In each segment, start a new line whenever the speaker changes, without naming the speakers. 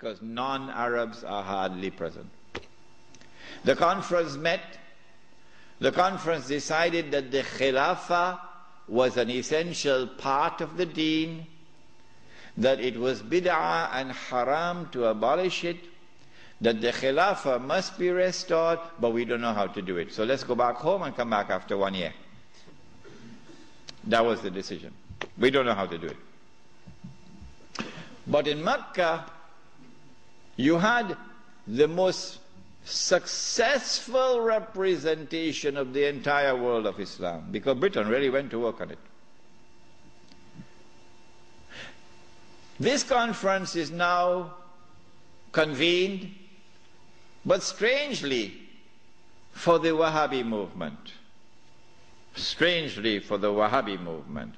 because non-Arabs are hardly present. The conference met. The conference decided that the Khilafah was an essential part of the deen, that it was bid'ah and haram to abolish it, that the Khilafah must be restored, but we don't know how to do it. So let's go back home and come back after 1 year. That was the decision. We don't know how to do it. But in Mecca, you had the most successful representation of the entire world of Islam, because Britain really went to work on it. This conference is now convened, but strangely for the Wahhabi movement. Strangely for the Wahhabi movement,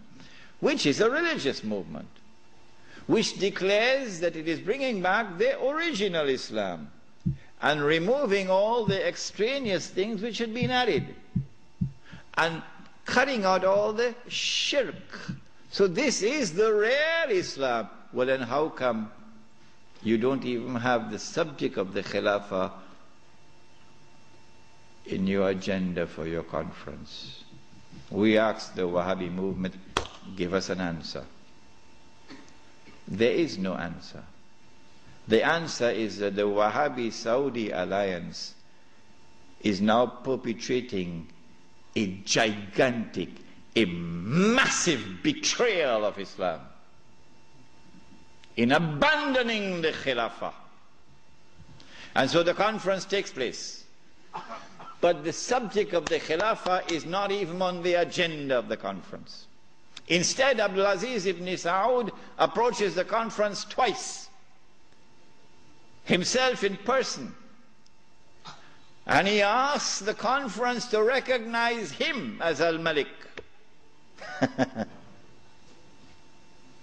which is a religious movement, which declares that it is bringing back the original Islam and removing all the extraneous things which had been added and cutting out all the shirk. So this is the real Islam. Well, then how come you don't even have the subject of the Khilafah in your agenda for your conference? We asked the Wahhabi movement, give us an answer. There is no answer. The answer is that the Wahhabi-Saudi alliance is now perpetrating a gigantic, a massive betrayal of Islam in abandoning the Khilafah. And so the conference takes place. But the subject of the Khilafah is not even on the agenda of the conference. Instead, Abdulaziz ibn Saud approaches the conference twice, himself in person, and he asks the conference to recognize him as Al-Malik.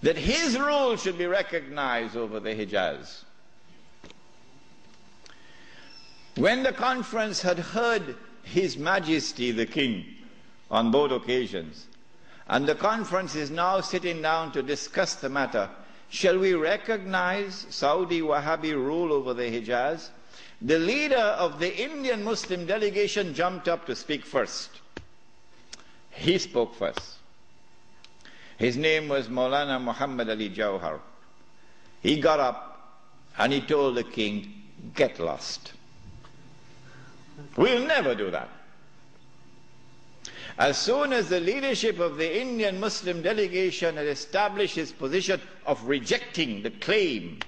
That his rule should be recognized over the Hijaz. When the conference had heard His Majesty the King on both occasions, and the conference is now sitting down to discuss the matter, shall we recognize Saudi Wahhabi rule over the Hijaz? The leader of the Indian Muslim delegation jumped up to speak first. He spoke first. His name was Maulana Muhammad Ali Jawhar. He got up and he told the king, get lost. We'll never do that. As soon as the leadership of the Indian Muslim delegation had established its position of rejecting the claim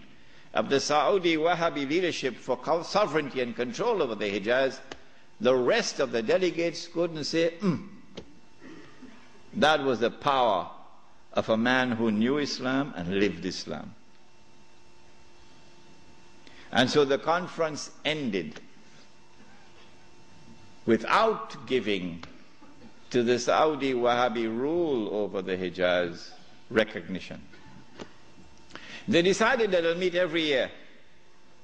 of the Saudi Wahhabi leadership for sovereignty and control over the Hijaz, the rest of the delegates couldn't say, That was the power of a man who knew Islam and lived Islam. And so the conference ended without giving to the Saudi Wahhabi rule over the Hijaz recognition. They decided that they'll meet every year,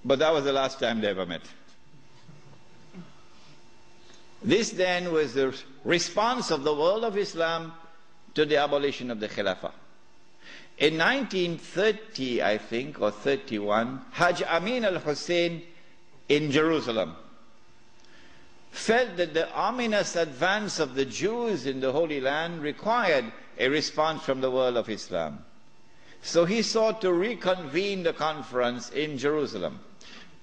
but that was the last time they ever met. This then was the response of the world of Islam to the abolition of the Khilafah. In 1930, I think, or 31, Hajj Amin al-Hosein in Jerusalem felt that the ominous advance of the Jews in the Holy Land required a response from the world of Islam. So he sought to reconvene the conference in Jerusalem.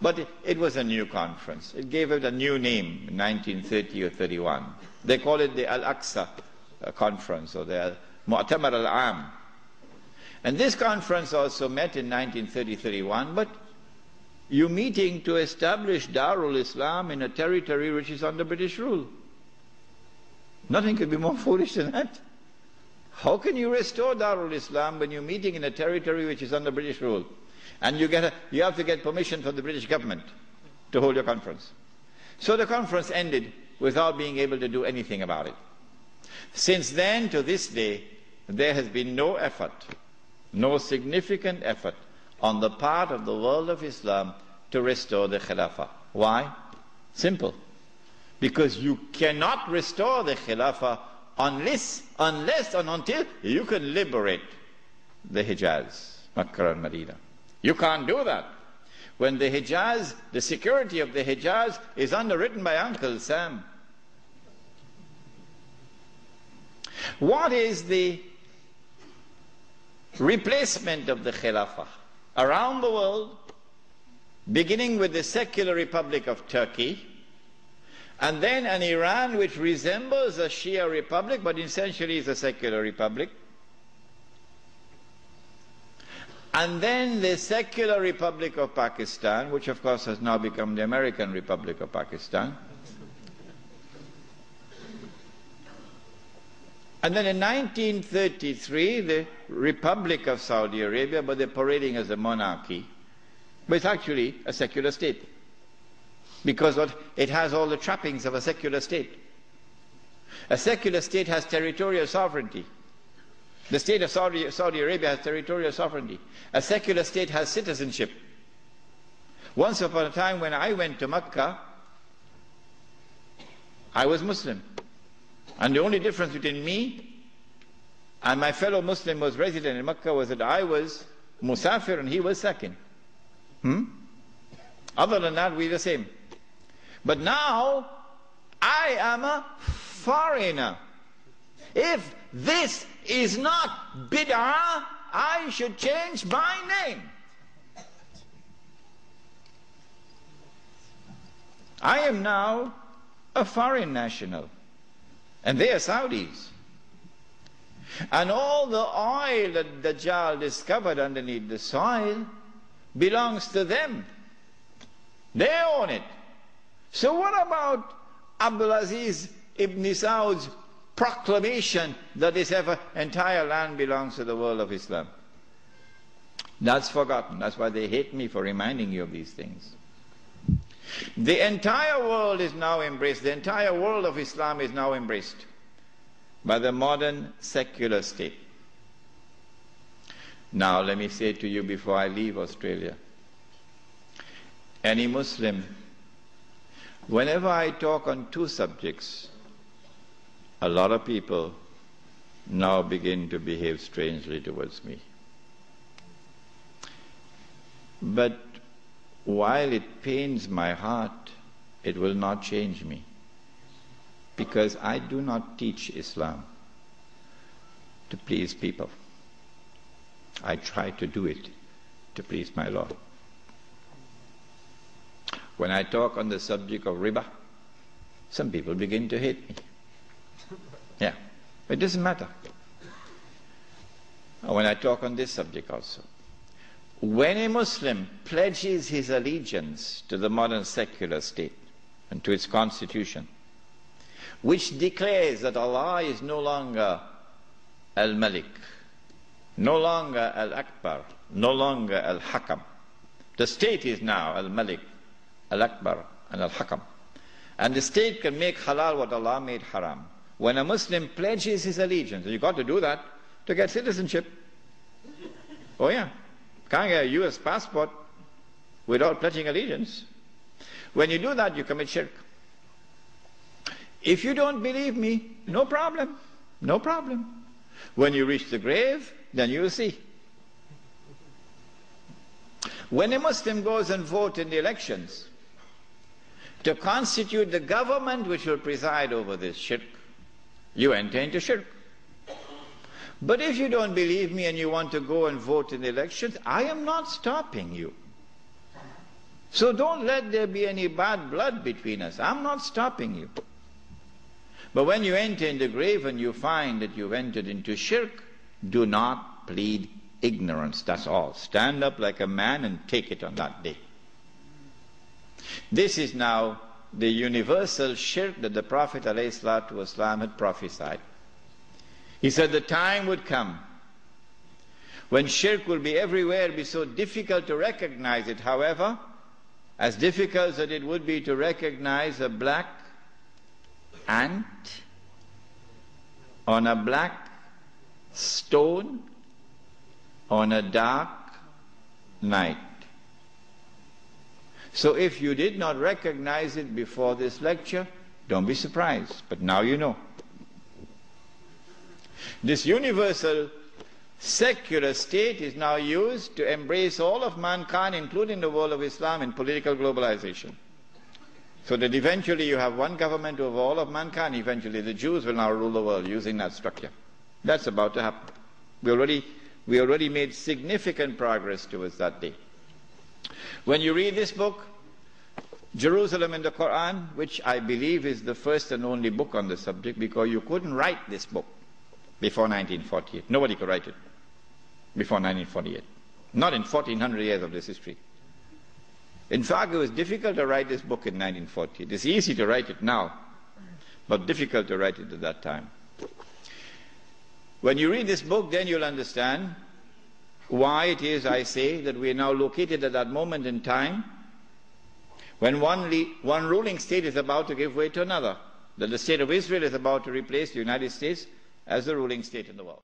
But it was a new conference. It gave it a new name in 1930 or 31. They call it the Al-Aqsa Conference, or the Mu'tamar al-Am. And this conference also met in 1930-31, but you're meeting to establish Darul Islam in a territory which is under British rule. Nothing could be more foolish than that. How can you restore Darul Islam when you're meeting in a territory which is under British rule? And you have to get permission from the British government to hold your conference. So the conference ended without being able to do anything about it. Since then to this day, there has been no effort, no significant effort on the part of the world of Islam to restore the Khilafah. Why? Simple. Because you cannot restore the Khilafah unless and until you can liberate the Hijaz, Makkah and Medina. You can't do that. when the Hijaz, the security of the Hijaz is underwritten by Uncle Sam? What is the replacement of the Khilafah? Around the world, beginning with the secular Republic of Turkey, and then an Iran which resembles a Shia republic but essentially is a secular republic, and then the secular Republic of Pakistan, which of course has now become the American Republic of Pakistan. And then in 1933, the Republic of Saudi Arabia, but they're parading as a monarchy, but it's actually a secular state, because it has all the trappings of a secular state. A secular state has territorial sovereignty. The state of Saudi Arabia has territorial sovereignty. A secular state has citizenship. Once upon a time when I went to Mecca, I was Muslim. And the only difference between me and my fellow Muslim who was resident in Mecca was that I was Musafir and he was Sakin. Other than that, we're the same. But now, I am a foreigner. If this is not bid'ah, I should change my name. I am now a foreign national, and they are Saudis. And all the oil that Dajjal discovered underneath the soil belongs to them. They own it. So what about Abdulaziz ibn Saud's proclamation that this entire land belongs to the world of Islam? That's forgotten. That's why they hate me for reminding you of these things. The entire world is now embraced. The entire world of Islam is now embraced by the modern secular state. Now let me say to you before I leave Australia, any Muslim, whenever I talk on two subjects, a lot of people now begin to behave strangely towards me. But while it pains my heart, it will not change me, because I do not teach Islam to please people. I try to do it to please my Lord. When I talk on the subject of riba, some people begin to hate me. Yeah, it doesn't matter. When I talk on this subject also, when a Muslim pledges his allegiance to the modern secular state and to its constitution, which declares that Allah is no longer Al-Malik, no longer Al-Akbar, no longer Al-Hakam. The state is now Al-Malik, Al-Akbar, and Al-Hakam. And the state can make halal what Allah made haram. When a Muslim pledges his allegiance, you've got to do that to get citizenship. Oh yeah, can't get a US passport without pledging allegiance. When you do that, you commit shirk. If you don't believe me, no problem, no problem. When you reach the grave, then you will see. When a Muslim goes and votes in the elections to constitute the government which will preside over this shirk, you enter into shirk. But if you don't believe me and you want to go and vote in the elections, I am not stopping you. So don't let there be any bad blood between us. I'm not stopping you. But when you enter in the grave and you find that you've entered into shirk, do not plead ignorance. That's all. Stand up like a man and take it on that day. This is now the universal shirk that the Prophet ﷺ had prophesied. He said the time would come when shirk will be everywhere, be so difficult to recognize it. However, as difficult as it would be to recognize a black ant on a black stone on a dark night. So if you did not recognize it before this lecture, don't be surprised, but now you know. This universal secular state is now used to embrace all of mankind, including the world of Islam, in political globalization. So that eventually you have one government over all of mankind. Eventually the Jews will now rule the world using that structure. That's about to happen. We already made significant progress towards that day. When you read this book, Jerusalem in the Quran, which I believe is the first and only book on the subject, because you couldn't write this book before 1948. Nobody could write it before 1948. Not in 1400 years of this history. In fact, it was difficult to write this book in 1948. It's easy to write it now, but difficult to write it at that time. When you read this book, then you'll understand why it is I say that we are now located at that moment in time when one ruling state is about to give way to another, that the state of Israel is about to replace the United States as the ruling state in the world.